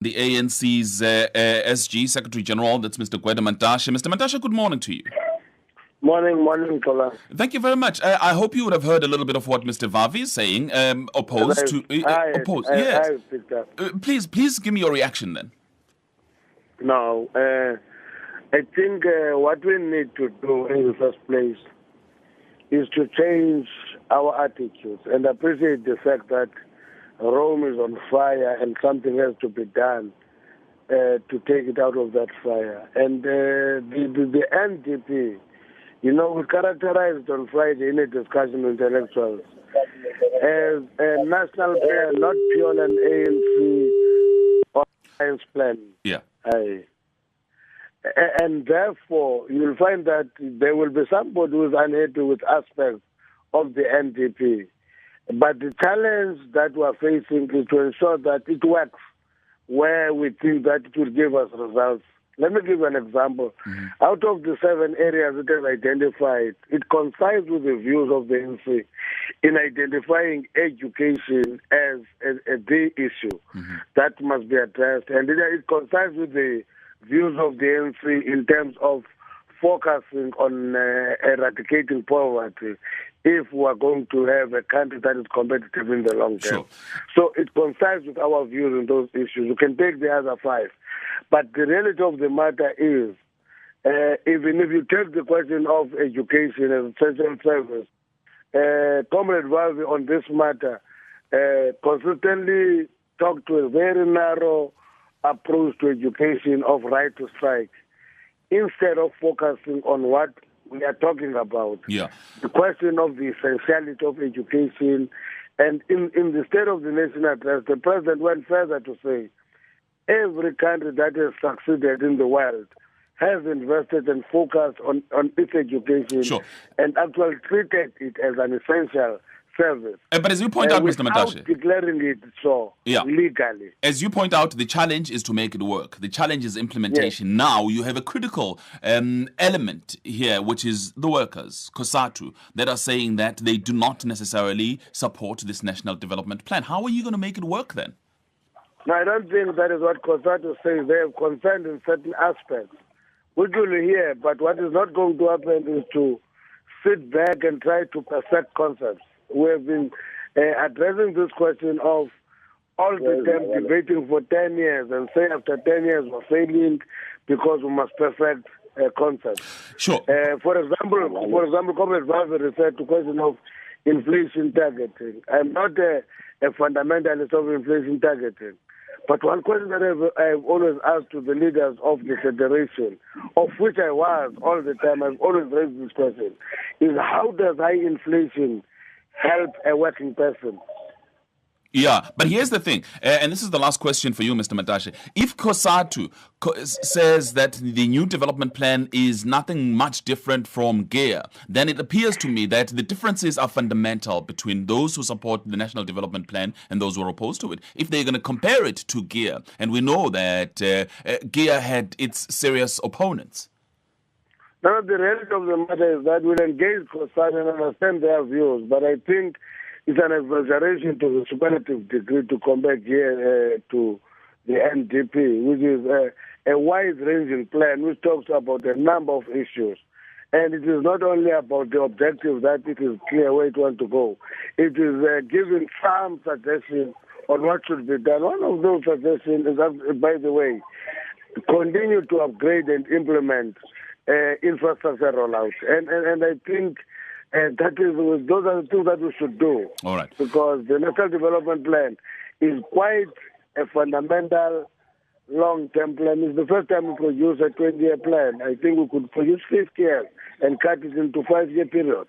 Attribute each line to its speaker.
Speaker 1: The ANC's SG, Secretary General, that's Mr. Gwede Mantashe. Mr. Mantashe, good morning to you.
Speaker 2: Morning, Tola.
Speaker 1: Thank you very much. I hope you would have heard a little bit of what Mr. Vavi is saying, opposed to... opposed, yes.
Speaker 2: I picked up.
Speaker 1: Please give me your reaction then.
Speaker 2: Now, I think what we need to do in the first place is to change our attitudes and appreciate the fact that Rome is on fire and something has to be done to take it out of that fire. And the NDP, we characterized on Friday in a discussion with intellectuals as a national plan, not pure an ANC or science plan.
Speaker 1: Yeah.
Speaker 2: And therefore, you'll find that there will be somebody who is unhappy with aspects of the NDP. But the challenge that we're facing is to ensure that it works where we think that it will give us results. Let me give you an example. Mm-hmm. Out of the 7 areas it has identified, it coincides with the views of the ANC in identifying education as the issue that must be addressed. And it coincides with the views of the ANC in terms of focusing on eradicating poverty if we are going to have a country that is competitive in the long term.
Speaker 1: Sure.
Speaker 2: So it coincides with our views on those issues. You can take the other 5. But the reality of the matter is, even if you take the question of education as essential service, Comrade Valvi on this matter consistently talked to a very narrow approach to education of right to strike, instead of focusing on what we are talking about.
Speaker 1: Yeah.
Speaker 2: The question of the essentiality of education. And in the State of the Nation address, the President went further to say, every country that has succeeded in the world has invested and focused on its education.
Speaker 1: Sure.
Speaker 2: And actually treated it as an essential service.
Speaker 1: But as you point out, Mr. Mantashe,
Speaker 2: without declaring it so legally.
Speaker 1: As you point out, the challenge is to make it work. The challenge is implementation. Yes. Now you have a critical element here, which is the workers, COSATU, that are saying that they do not necessarily support this national development plan. How are you going to make it work then?
Speaker 2: No, I don't think that is what COSATU says. They have concerned in certain aspects, which will hear, but what is not going to happen is to sit back and try to perfect concepts. We have been addressing this question of all the time debating for 10 years and say after 10 years we're failing because we must perfect concepts.
Speaker 1: Sure.
Speaker 2: For example, Comrade Valve referred to question of inflation targeting. I'm not a fundamentalist of inflation targeting. But one question that I've always asked to the leaders of the Federation, of which I was all the time, I've always raised this question, is how does high inflation help a working person?
Speaker 1: Yeah, but here's the thing, and this is the last question for you, Mr. Mantashe. If COSATU says that the new development plan is nothing much different from GEAR, then it appears to me that the differences are fundamental between those who support the national development plan and those who are opposed to it. If they're going to compare it to GEAR, and we know that GEAR had its serious opponents.
Speaker 2: Now, the reality of the matter is that we'll engage COSATU and understand their views, but I think it's an exaggeration to the superlative degree to compare GEAR to the NDP, which is a wide-ranging plan which talks about a number of issues. And it is not only about the objective that it is clear where it wants to go. It is giving some suggestions on what should be done. One of those suggestions is, by the way, continue to upgrade and implement infrastructure rollout. And I think those are the things that we should do.
Speaker 1: All right.
Speaker 2: Because the National Development Plan is quite a fundamental long-term plan. It's the first time we produce a 20-year plan. I think we could produce 50 years and cut it into 5-year period.